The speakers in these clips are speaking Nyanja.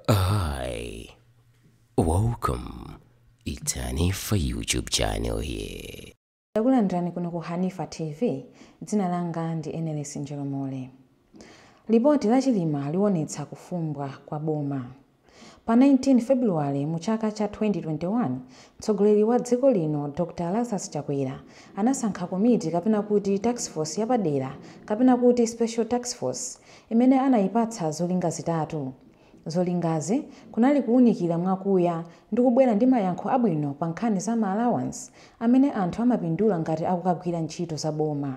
Hi, welcome. It's Hanifa YouTube channel here. Ndakulandirani kuno ku Hanifa TV, dzina langa ndi Enelis Njolomole. Ripoti la chilima liwonetsa kufumbwa kwa boma. Pa 19 February mu chaka cha 2021, mtsogoleri wa dziko lino Dr. Lazarus Chakwera anasankha komiti kapena kuti task force yapadera kapena kuti special task force imene anayipatsa zolinga zitatu. Zolingazi kunali kuunikira mwakuya ndi kubwera ndi mayankho abwino pa nkhani za allowance amene anthu amapindula ngati akukagwira ntchito za boma,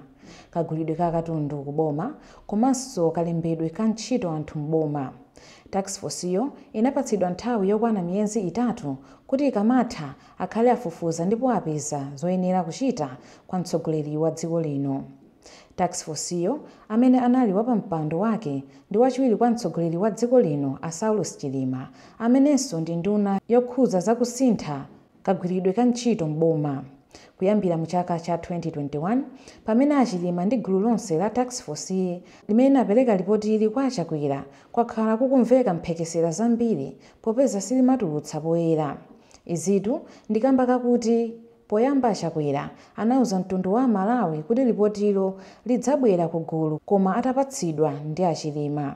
kagulidwe ka katundu ku boma komanso kalembedwe ka ntchito anthu m'boma. Task force iyo inapatsidwa nthawi yokwana miyezi itatu kuti ikamatha akhale afufuza ndipo apeza zoyenera kuchita kwa mtsogoleri wa dziko lino. Task force iyo amene anali wapampando wake ndi wachiwiri kwa mtsogoleri wa dziko lino Saulus Chilima amenenso ndi nduna yokhuza zakusintha kagwiridwe ka ntchito m'boma. Kuyambira mu chaka cha 2021 pamene Achilima ndi gulu lonse la task force limene apereka ripoti ili kwa Chakwera kwakhala kukumveka mphekesera zambiri popeza silimatulutsa poyera. Izitu ndikamba kakuti poyamba Chakwera anauza mtundu wa Malawi kuti ripotilo lidzabwera ku gulu koma atapatsidwa ndi Achilima.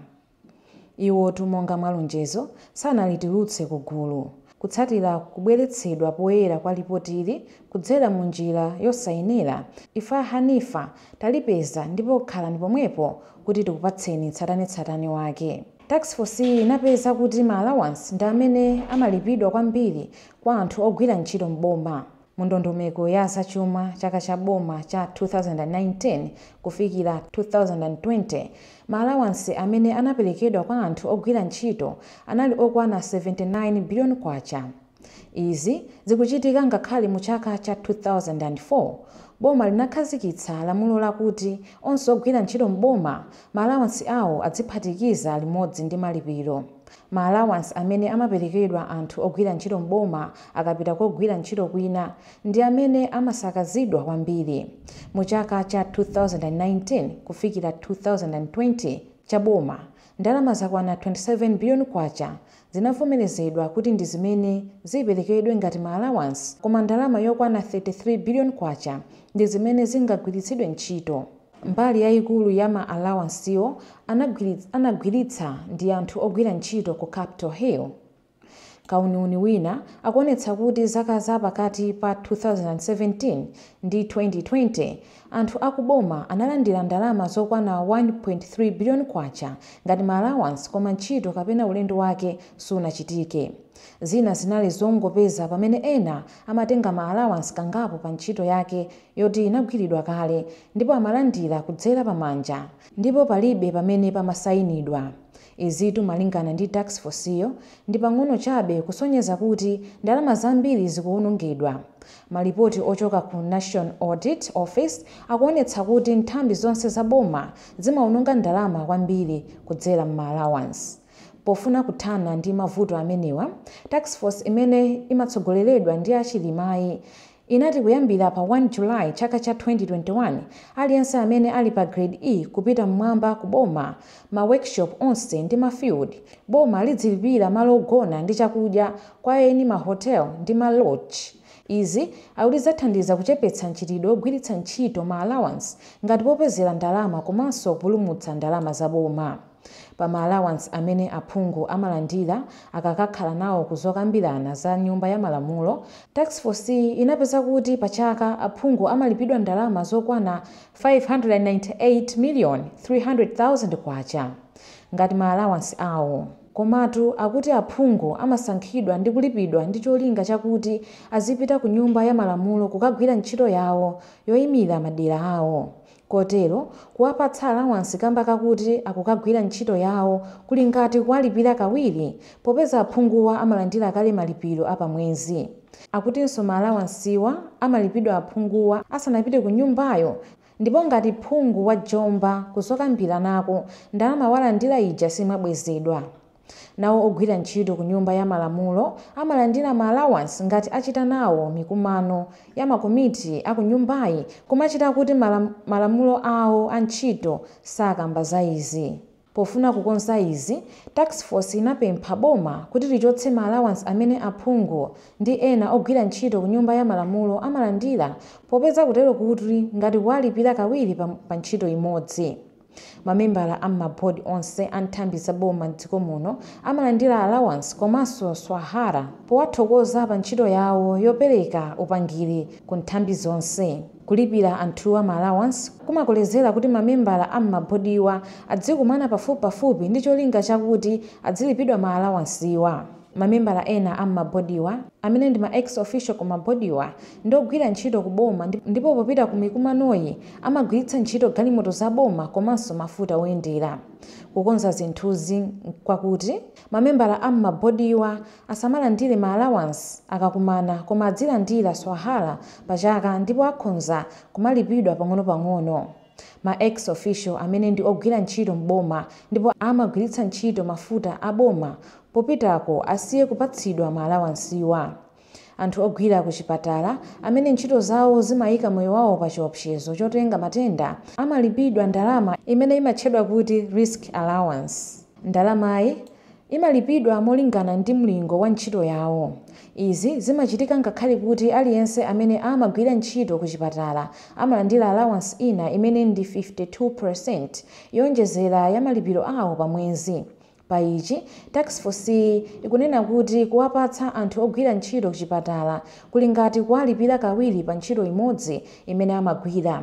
Iwotu monga mwalonjezo sanalitulutse ku gulu kutsatira kubweretsedwa poyera kwa ripotili kudzera mu njira yosayenera. Ifa Hanifa talipeza ndipo khalani pomwepo kuti tikupatseni tsatanetsatane wake. Task force inapeza kuti allowance ndi amene amalipidwa kwambiri kwa anthu ogwira ntchito m'boma. Mu ndondomeko ya zachuma chaka cha boma cha 2019 kufikira 2020, allowance amene anaperekedwa kwa anthu ogwira ntchito anali okwana 79 billion kwacha. Izi zikuchitika ngakhale mu chaka cha 2004 boma linakhazikitsa lamulo lakuti onse ogwira ntchito m'boma allowance awo adziphatikiza limodzi ndi malipiro. Allowance amene amaperekedwa anthu ogwira ntchito m'boma akapita kogwira ntchito kwina ndi amene amasakazidwa kwambiri. Mu chaka cha 2019 kufikira 2020 cha boma, ndalama zakwana 27 billion kwacha zinavomerezedwa kuti ndi zimene ziperekedwe ngati allowance, koma ndalama yokwana 33 billion kwacha ndi zimene zingagwiritsidwe ntchito. Mbali yayikulu ya allowanceyo anagwiritsa ndi anthu ogwira ntchito ku Capitol Hill. Kauniuni wina akuonetsa kuti zaka za pakati pa 2017 ndi 2020 anthu akuboma analandira ndalama zokwana 1.3 billion kwacha ngati allowance koma ntchito kapena ulendo wake sunachitike. Zina zinali zongopeza pamene ena amatenga allowance kangapo pa ntchito yake yoti inagwiridwa kale ndipo amalandira kudzera pamanja ndipo palibe pamene pamasayinidwa. Izitu malingana ndi task force iyo ndi pang'ono chabe kusonyeza kuti ndalama zambiri zikuwonongedwa. Malipoti ochoka ku National Audit Office akuonetsa kuti nthambi zonse za boma zimawononga ndalama kwambiri kudzera allowance. Pofuna kuthana ndi mavuto amenewa, task force imene imatsogoleredwa ndi Achilimayi inati kuyambira pa 1 July chaka cha 2021 aliyense amene ali pa grade E kupita mmwamba ku boma, ma workshop onse ndi ma field, boma lidzilipira malo ogona ndi chakudya kwa eni ma hotel ndi ma lodge. Izi akutizathandiza kuchepetsa ntchitidwe ogwiritsa ntchito allowance ngati popezera ndalama komanso kupulumutsa ndalama za boma. Pa allowance amene aphungu amalandira akakhala nawo kuzokambirana za nyumba ya malamulo, task force inapeza kuti pa chaka aphungu amalipidwa ndalama zokwana 598,300,000 kwacha ngati allowance awo. Komatu akuti aphungu amasankhidwa ndi kulipidwa ndi cholinga chakuti azipita ku nyumba ya malamulo kukagwira ntchito yawo yoyimira madera awo. Kotero kuwapatsa allowance kamba kakuti akukagwira ntchito yawo kuli ngati kuwalipira kawiri popeza aphunguwa amalandira kale malipiro apamwezi. Akutinso allowancewa amalipidwa aphunguwa asanapite ku nyumbayo ndipo ngati phungu wa Jomba kuzokambira nako ndalama walandira ija simabwezedwa. Nawo ogwira ntchito ku nyumba ya malamulo amalandira allowance ngati achita nawo mikumano ya makomiti aku nyumbayi kumachita kuti malamulo awo a ntchito sakamba za izi. Pofuna kukonza izi, task force inapempha boma kuti lichotse ma allowance amene aphungu ndi ena ogwira ntchito ku nyumba ya malamulo amalandira, popeza kutero kuti ngati walipira kawiri pa ntchito imodzi. Mamembala a mabodi onse a nthambi za boma m'dziko muno amalandira allowance komanso swahara powathokoza pa ntchito yawo yopereka upangiri ku nthambi zonse. Kulipira anthuwa ma allowance kumakolezera kuti mamembala a mabodiwa adzikumana pafupipafupi ndi cholinga chakuti adzilipidwa ma allowancewa. Mamembala ena a mabodiwa amene ndi ma ex official ku mabodiwa ndi ogwira ntchito ku boma ndipo popita ku mikumanoyi amagwiritsa ntchito galimoto za boma komanso mafuta oyendera. Kukonza zinthuzi kwakuti mamembala a mabodiwa asamalandire ma allowance akakumana koma adzilandira swahara pa chaka ndipo akhonza kumalipidwa pang'ono-pang'ono. Ma ex official amene ndi ogwira ntchito m'boma ndipo amagwiritsa ntchito mafuta a boma popitako asiye kupatsidwa ma allowancewa. Anthu ogwira ku chipatala amene ntchito zawo zimayika moyo wawo pa chiopsezo chotenga matenda amalipidwa ndalama imene imatchedwa kuti risk allowance. Ndalamayi imalipidwa molingana ndi mlingo wa ntchito yawo. Izi zimachitika ngakhale kuti aliyense amene amagwira ntchito ku chipatala amalandira allowance ina imene ndi 52% yonjezera ya malipiro awo pa mwezi. Pa ichi, task force ikunena kuti kuwapatsa anthu ogwira ntchito ku chipatala kuli ngati kuwalipira kawiri pa ntchito imodzi imene amagwira.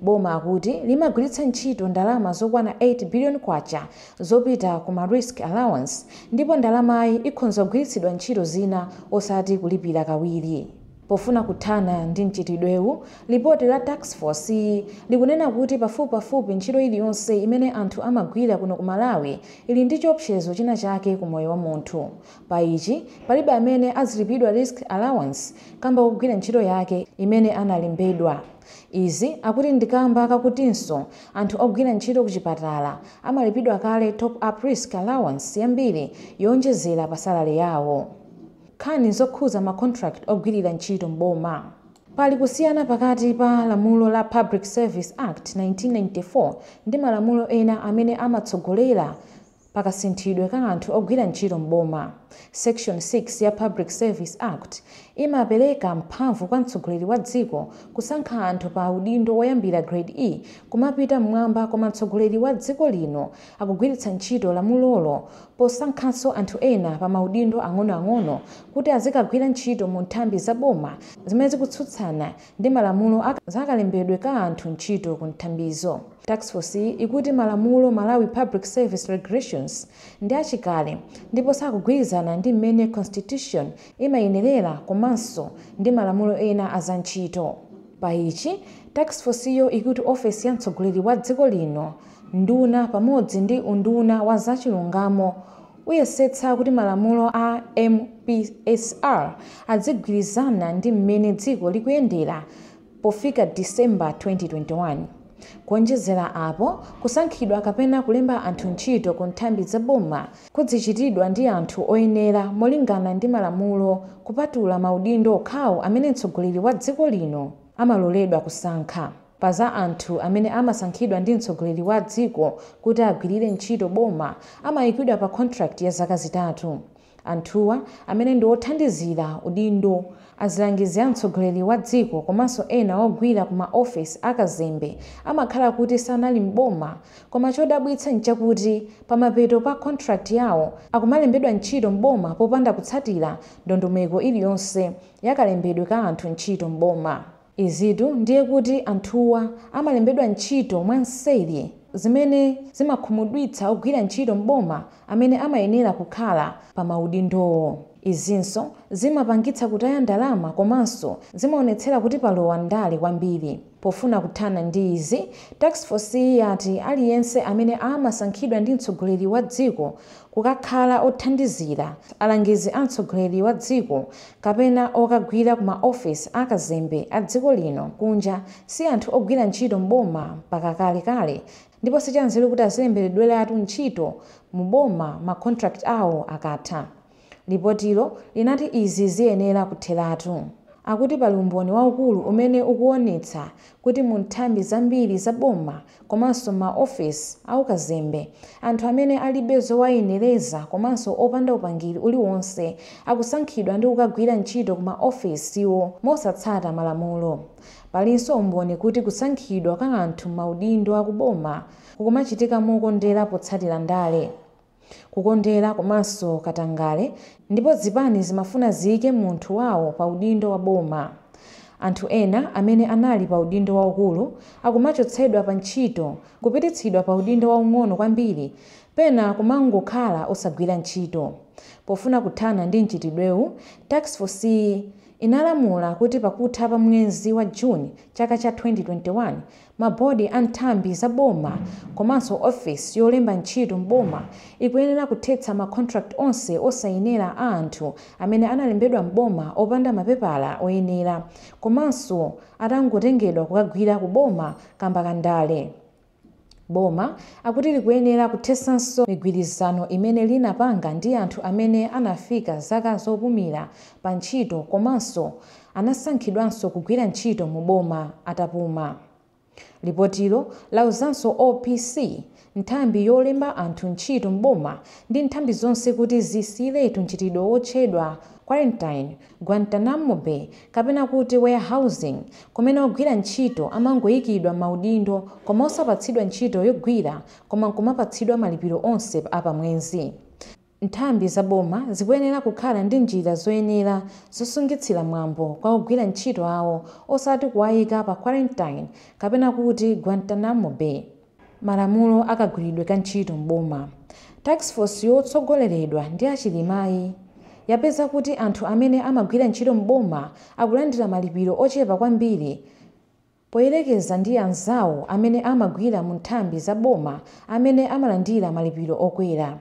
Boma akuti limagwiritsa ntchito ndalama zokwana 8 billion kwacha zopita ku ma risk allowance ndipo ndalamayi ikhonza kugwiritsidwa ntchito zina osati kulipira kawiri. Pofuna kuthana ndi mchitidwewu, lipoti la task force likunena kuti pafupipafupi ntchito iliyonse imene anthu amagwira kuno ku Malawi ili ndi chiopsezo china chake ku moyo wa munthu. Pa ichi palibe amene azilipidwa risk allowance kamba kugwira ntchito yake imene analembedwa. Izi akuti ndikamba kakutinso anthu ogwira ntchito ku chipatala amalipidwa kale top up risk allowance yambiri yonjezera pa salary yawo. Nkhani zokhuza ma contract ogwirira ntchito m'boma. Pali kusiyana pakati pa lamulo la Public Service Act 1994 ndi malamulo ena amene amatsogolera pakasinthidwe ka anthu ogwira ntchito m'boma. Section 6 ya Public Service Act imapereka mphamvu kwa mtsogoleri wa dziko kusankha anthu pa udindo woyambira grade E kumapita mmwamba koma mtsogoleri wa dziko lino akugwiritsa ntchito lamulolo posankhanso anthu ena pa maudindo ang'onoang'ono kuti azikagwira ntchito mu nthambi za boma zimene zikutsutsana ndi malamulo zakalembedwe ka anthu ntchito ku nthambizo. Task force ikuti malamulo Malawi Public Service Regulations ndi achikale ndipo sakugwirizana ndi mmene constitution imayenerera komanso ndi malamulo ena azantchito. Pa ichi, task force iyo ikuti ofesi ya mtsogoleri wa dziko lino, nduna pamodzi ndi unduna wa zachilungamo uyesetsa kuti malamulo a MPSR azigwirizana ndi mmene dziko likuyendera pofika December 2021. Kuonjezera apo, kusankhidwa kapena kulemba anthu ntchito ku nthambi za boma kudzichitidwa ndi anthu oyenera molingana ndi malamulo kupatula maudindo okhawo amene mtsogoleri wa dziko lino amaloledwa kusankha. Pa za anthu amene amasankhidwa ndi mtsogoleri wa dziko kuti agwirire ntchito boma amayikidwa pa contract ya zaka zitatu. Anthuwa amene ndi othandizira udindo, azilangizi a mtsogoleri wa dziko komanso ena ogwira ku maofesi akazembe amakhala kuti sanali m'boma, koma chodabwitsa nchakuti pamapeto pa contract yawo akumalembedwa ntchito m'boma popanda kutsatira ndondomeko iliyonse yakalembedwe ka anthu ntchito m'boma. Izitu ndiye kuti anthuwa amalembedwa ntchito mwanseri zimene zimakhumudwitsa ogwira ntchito m'boma amene amayenera kukhala pa maudindowo. Izinso zimapangitsa kutaya ndalama komanso zimaonetsera kuti palowa ndale kwambiri. Pofuna kuthana ndi izi, task force yati aliyense amene amasankhidwa ndi mtsogoleri wa dziko kukakhala othandizira alangizi a mtsogoleri wa dziko kapena okagwira ku maofesi akazembe a dziko lino kunja si anthu ogwira ntchito m'boma mpaka kalekale, ndipo sichanzeru kuti azilembedweratu ntchito mu boma ma contract awo akatha. Lipotilo linati izi ziyenera kutheratu. akuti pali umboni waukulu umene ukuonetsa kuti mu nthambi zambiri za boma komanso maofesi aukazembe anthu amene alibe zowayenereza komanso opanda upangiri uliwonse akusankhidwa ndi kukagwira ntchito ku maofesiwo mosatsata malamulo. Palinso umboni kuti kusankhidwa kwa anthu maudindo akuboma kukumachitika mokondera potsatira ndale, kukondera komanso katangale, ndipo zipani zimafuna ziyike munthu wawo pa udindo wa boma. Anthu ena amene anali pa udindo waukulu akumachotsedwa pa ntchito kupititsidwa pa udindo waung'ono kwambiri, pena kumangokhala osagwira ntchito. Pofuna kuthana ndi mchitidwewu, task force inalamula kuti pakutha pa mwezi wa Juni chaka cha 2021 mabodi a nthambi za boma komanso ofesi yolemba ntchito mboma ikuyenera kuthetsa macontract onse osayenera a anthu amene analembedwa mboma opanda mapepala oyenera komanso atangotengedwa kukagwira ku boma kamba kandale. Boma akuti likuyenera kuthetsanso migwirizano imene linapanga ndi anthu amene anafika zaka zopumira pa ntchito komanso anasankhidwanso kugwira ntchito mu boma atapuma. Lipotilo lauzanso OPC, nthambi yolemba anthu ntchito mboma ndi nthambi zonse kuti zisiyiretu mchitidwe wotchedwa quarantine, Guantanamo Bay kapena kuti warehousing, kumene ogwira ntchito amangoyikidwa maudindo koma osapatsidwa ntchito yogwira koma nkumapatsidwa malipiro onse apamwezi. Nthambi za boma zikuyenera kukhala ndi njira zoyenera zosungitsira mwambo kwa ogwira ntchito awo osati kuwayika pa quarantine kapena kuti Guantanamo Bay. Malamulo akagwiridwe ka ntchito mboma. Task force yotsogoleredwa ndi achilimayi yapeza kuti anthu amene amagwira ntchito mboma akulandira malipiro ochepa kwambiri poyerekeza ndi anzawo amene amagwira mu nthambi za boma amene amalandira malipiro okwera.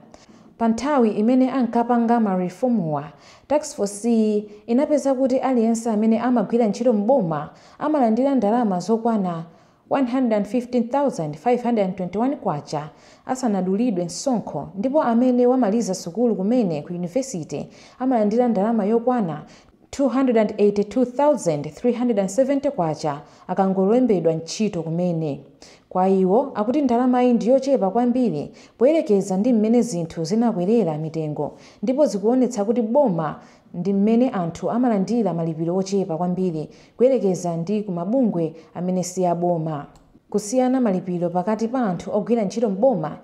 Pa nthawi imene ankapanga marifomuwa, task force inapeza kuti aliyense amene amagwira ntchito mboma amalandira ndalama zokwana 115,521 kwacha asanadulidwe msonkho, ndipo amene wamaliza sukulu kumene ku university amalandira ndalama yokwana 282,370 kwacha akangolembedwa ntchito kumene. Kwa iwo akuti ndalama iyi ndiyochepa kwambiri poyerekeza ndi mmene zinthu zinakwerera mitengo, ndipo zikuonetsa kuti boma ndi mmene anthu amalandira malipiro ochepa kwambiri kuyerekeza ndi kumabungwe amene si aboma. Kusiyana malipiro pakati pa anthu ogwira ntchito mboma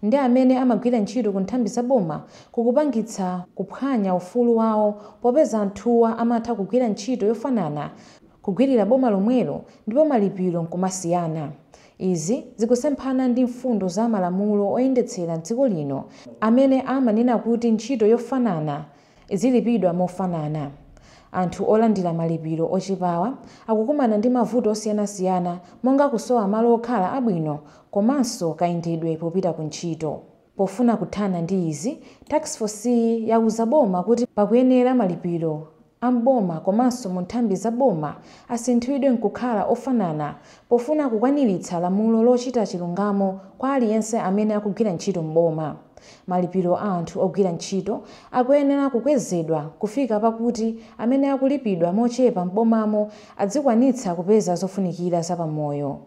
ndi amene amagwira ntchito ku nthambi za boma kukupangitsa kuphwanya ufulu wawo popeza anthuwa amatha kugwira ntchito yofanana kugwirira boma lomwelo ndipo malipiro nkumasiyana. Izi zikusemphana ndi mfundo za malamulo oyendetsera dziko lino amene amanena kuti ntchito yofanana izilipidwa mofanana. Anthu olandira malipiro ochepawa akukumana ndi mavuto osiyanasiyana monga kusowa malo okhala abwino komanso kayendedwe popita ku ntchito. Pofuna kuthana ndi izi, task force yauza boma kuti pakuyenera malipiro amboma komanso mu nthambi za boma asinthidwe nkukhala ofanana pofuna kukwaniritsa lamulo lochita chilungamo kwa aliyense amene akugwira ntchito mboma. Malipiro a anthu ogwira ntchito akuyenera kukwezedwa kufika pakuti amene akulipidwa mochepa mbomamo adzikwanitsa kupeza zofunikira zapamoyo.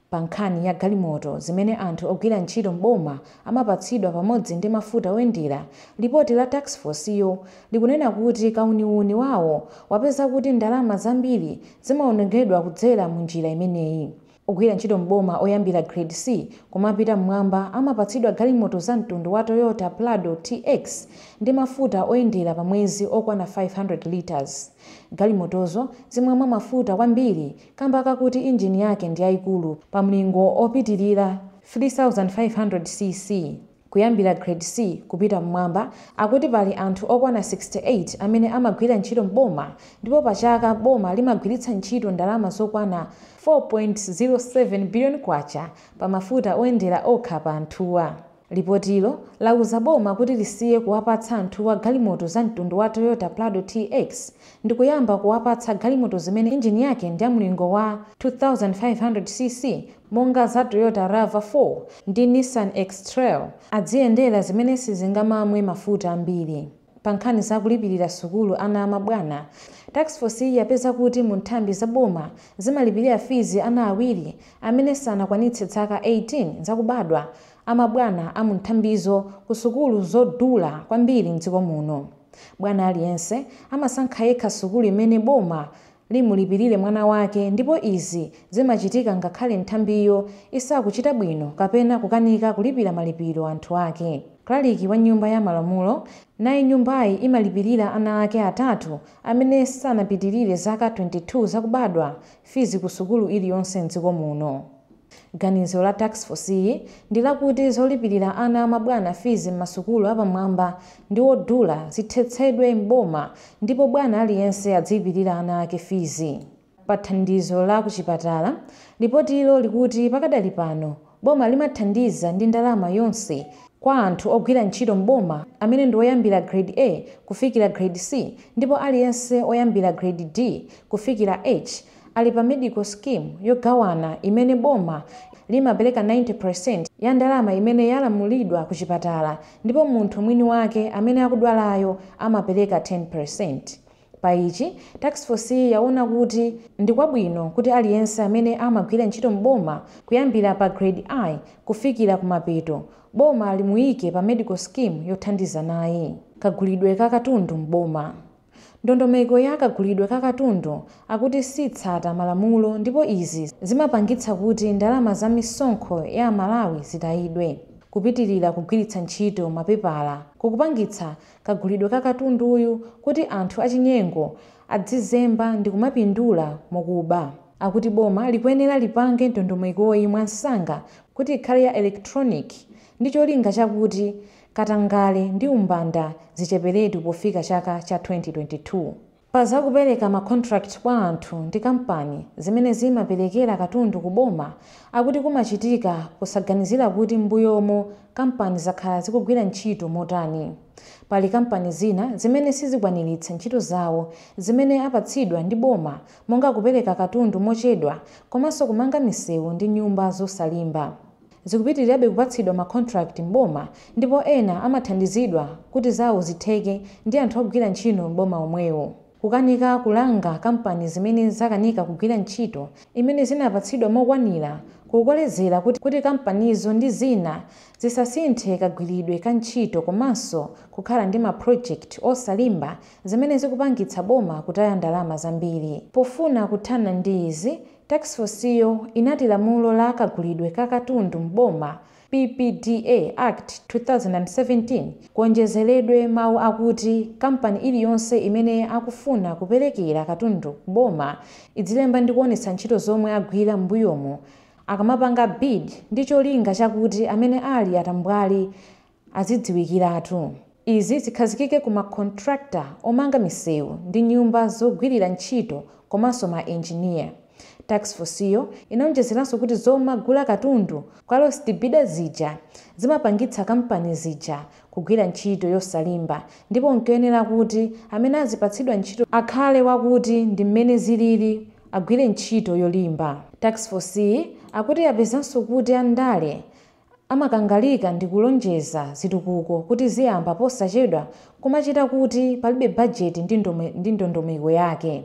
Pa nkhani ya galimoto zimene anthu ogwira ntchito mboma amapatsidwa pamodzi ndi mafuta oyendera, lipoti la task force likunena kuti kauniuni wawo wapeza kuti ndalama zambiri zimaonongedwa kudzera mu njira imeneyi. Ogwira ntchito mboma oyambira grade C kumapita mmwamba amapatsidwa galimoto za mtundu wa Toyota Prado TX ndi mafuta oyendera pa mwezi okwana 500 liters. Galimotozo zimamwa mafuta kwambiri kamba kakuti injini yake ndi yayikulu pa mlingo opitirira 3500 cc. Kuyambira grade C kupita mmwamba akuti pali anthu okwana 68 amene amagwira ntchito mboma, ndipo pachaka boma limagwiritsa ntchito ndalama zokwana 4.07 billion kwacha pa mafuta oyendera okha pa anthuwa. Lipotilo lauza boma kuti lisiye kuwapatsa anthuwa galimoto za mtundu wa Toyota Prado TX ndi kuyamba kuwapatsa galimoto zimene injini yake ndi mlingo wa 2500 cc monga za Toyota RAV4 ndi Nissan X-Trail adziyendera zimene sizingamamwe mafuta ambiri. pa nkhani za kulipirira sukulu ana amabwana. Task force yapeza kuti mu nthambi za boma zimalipirira fizi ana awiri amene sanakwanitse zaka 18 zakubadwa amabwana amu nthambizo ku sukulu zodula kwambiri mdziko muno. Bwana aliyense amasankha yekha sukulu imene boma limulipirire mwana wake, ndipo izi zimachitika ngakhale nthambiyo isakuchita bwino kapena kukanika kulipira malipiro anthu ake. Klaliki wa nyumba ya malamulo nayi nyumbayi imalipirira ana ake atatu amene sanapitirire zaka 22 zakubadwa fizi ku sukulu iliyonse mdziko muno. Ganizo la task force ndi lakuti zolipirira ana amabwana fizi m'masukulu apamwamba ndi odula zithetsedwe m'boma, ndipo bwana aliyense adzilipirira ana ake fizi. Pa thandizo la kuchipatala, lipotilo likuti pakadali pano boma limathandiza ndi ndalama yonse kwa anthu ogwira ntchito m'boma amene ndi oyambira grade A kufikira grade C, ndipo aliyense oyambira grade D kufikira H ali pa medical scheme yogawana imene boma limapereka 90% ya ndalama imene yalamulidwa ku chipatala, ndipo munthu mwini wake amene akudwalayo amapereka 10%. Pa ichi task force yaona kuti ndi kwabwino kuti aliyense amene amagwira ntchito m'boma kuyambira pa grade I kufikira kumapeto boma limuyike pa medical scheme yothandiza naye. Kagulidwe ka katundu m'boma. Ndondomeko ya kagulidwe ka katundu akuti sitsata malamulo, ndipo izi zimapangitsa kuti ndalama za misonkho ya Malawi zitayidwe. Kupitirira kugwiritsa ntchito mapepala kukupangitsa kagulidwe ka katundu uyu kuti anthu achinyengo adzizemba ndi kumapindula mokuba. Akuti boma likuyenera lipange ndondomekoyi mwansanga kuti ikhale ya electronic ndi cholinga chakuti katangale ndi umbanda zicheperetu pofika chaka cha 2022. Pa zakupereka macontract kwa anthu ndi kampani zimene zimaperekera katundu ku boma, akuti kumachitika posaganizira kuti mbuyomo kampani zakhala zikugwira ntchito motani. Pali kampani zina zimene sizikwaniritsa ntchito zawo zimene apatsidwa ndi boma, monga kupereka katundu mochedwa komanso kumanga misewu ndi nyumba zosalimba. Zikupitirirabe kupatsidwa macontract m'boma, ndipo ena amathandizidwa kuti zawo zitheke ndi anthu ogwira ntchito m'boma omwewo. Kukanika kulanga kampani zimene zakanika kugwira ntchito imene zinapatsidwa mokwanira, kukolezera kuti kampanizo ndi zina zisasinthe kagwiridwe ka ntchito komanso kukhala ndi maproject osalimba zimene zikupangitsa boma kutaya ndalama zambiri. Pofuna kuthana ndi izi, task force inati lamulo la kagulidwe ka katundu m'boma PPDA Act 2017 kuonjezeredwe mawu akuti kampani iliyonse imene akufuna kuperekera katundu kuboma idzilemba ndi kuonetsa ntchito zomwe agwira m'mbuyomo akamapanga bid ndi cholinga chakuti amene ali atambwali azidziwikiratu. Izi zikhazikike ku macontractor omanga misewu ndi nyumba zogwirira ntchito komanso ma engineer. Task force inaonjezeranso kuti zomagula katundu kwa lost bidder zija zimapangitsa kampani zija kugwira ntchito yosalimba, ndipo nkuyenera kuti amene azipatsidwa ntchito akhale wakuti ndi mmene zilili agwire ntchito yolimba. Task force akuti yapezanso kuti andale amakangalika ndi kulonjeza zitukuko kuti ziyamba posachedwa kumachita kuti palibe budget ndi ndondomeko yake.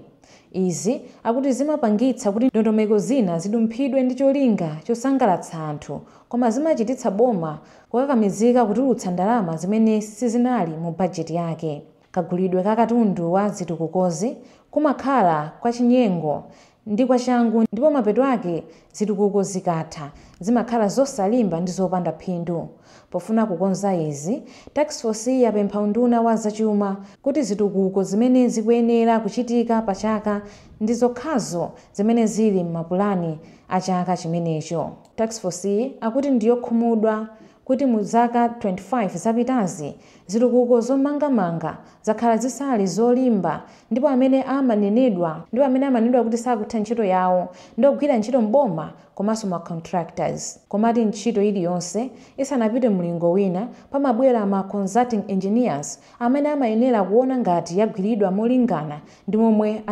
Izi akuti zimapangitsa kuti ndondomeko zina zidumphidwe ndi cholinga chosangalatsa anthu, koma zimachititsa boma kukakamizika kutulutsa ndalama zimene sizinali mu bajeti yake. Kagulidwe ka katundu wa zitukukozi kumakhala kwa chinyengo ndi kwa changu, ndipo mapeto ake zitukuko zikatha zimakhala zosalimba ndi zopanda phindu. Pofuna kukonza izi, task force yapempha unduna wa zachuma kuti zitukuko zimene zikuyenera kuchitika pa chaka ndi zokhazo zimene zili m'mapulani a chaka chimenecho. Task force akuti ndiyokhumudwa kuti mu zaka 25 zapitazi zitukuko zomangamanga zakhala zisali zolimba, ndipo amene amanenedwa kuti sakutha ntchito yawo ndi ogwira ntchito m'boma komanso ma contractors. Komati ntchito iliyonse isanapite mlingo wina pamabwera ma consulting engineers amene amayenera kuona ngati yagwiridwa molingana ndi momwe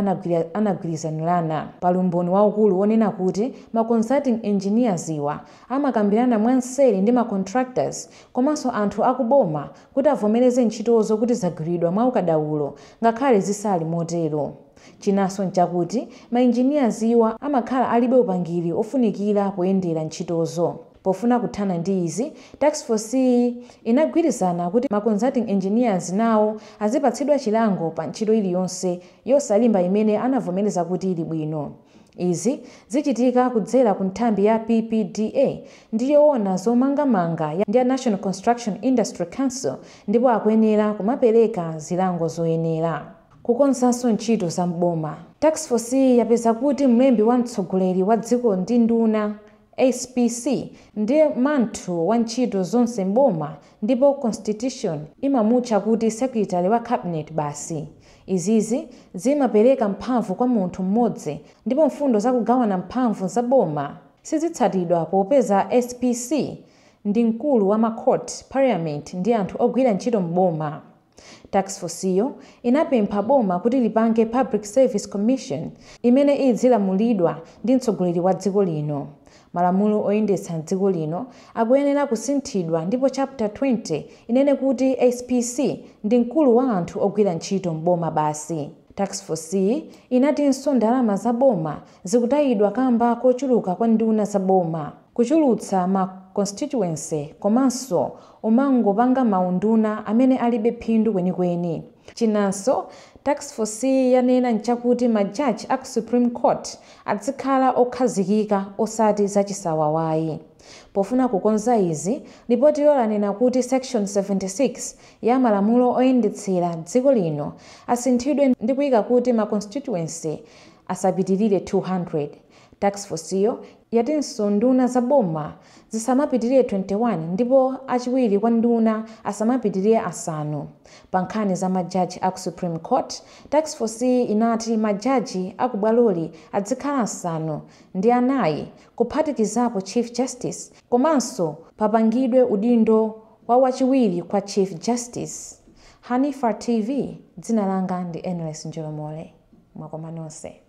anagwirizanirana. Pali umboni waukulu wonena kuti ma consulting engineers iwa amakambirana mwanseri ndi ma contractors contractors komanso anthu akuboma kuti avomereze ntchitozo kuti zagwiridwa mwaukadaulo ngakhale zisali motero. Chinanso nchakuti ma-engineers iwa amakhala alibe upangiri ofunikira poyendera ntchitozo. Pofuna kuthana ndi izi, task force inagwirizana kuti ma-consulting engineers nawo azipatsidwa chilango pa ntchito iliyonse yosalimba imene anavomereza kuti ili bwino. Izi zichitika kudzera ku nthambi ya PPDA ndi yoona zomangamanga ya National Construction Industry Council ndipo akuyenera kumapereka zilango zoyenera. Kukonzanso ntchito za mboma. Task force yapeza kuti mlembi wa mtsogoleri wa dziko ndi nduna SPC ndiye manthu wa ntchito zonse mboma ndipo constitution imamutcha kuti secretary wa cabinet basi. Izizi zimapereka mphamvu kwa munthu mmodzi ndipo mfundo za kugawana mphamvu za boma sizitsatidwa popeza SPC ndi mkulu wa macourt, parliament ndi anthu ogwira ntchito mboma. Task force iyo inapempha boma kuti lipange Public Service Commission imene idzilamulidwa ndi mtsogoleri wa dziko lino. Malamulo oyendetsa dziko lino akuyenera kusinthidwa ndipo chapter 20 inene kuti SPC ndi mkulu wa anthu ogwira ntchito mboma basi. Task force inatinso ndalama za boma zikutayidwa kamba kochuluka kwa nduna za boma, kuchulutsa ma constituency komanso umangopanga maunduna amene alibe phindu kwenikweni. Chinanso task force yanena nchakuti majaji a ku Supreme Court azikhala okhazikika osati zachisawawayi. Pofuna kukonza izi, ripoti yolanena kuti section 76 ya malamulo oyendetsera dziko lino asinthidwe ndi kuyika kuti ma constituency asapitirire 200. Task force iyo yatinso nduna za boma zisamapitirire 21 ndipo achiwiri kwa nduna asamapitirire asanu. Pa nkhani za majaji a ku Supreme Court, task force inati majaji akubwaloli adzikhala asanu ndi anayi kuphatikizapo Chief Justice komanso papangidwe udindo wa wachiwiri kwa Chief Justice. Hanifa TV, dzina langa ndi Endless Njolomole. Mwakoma nonse.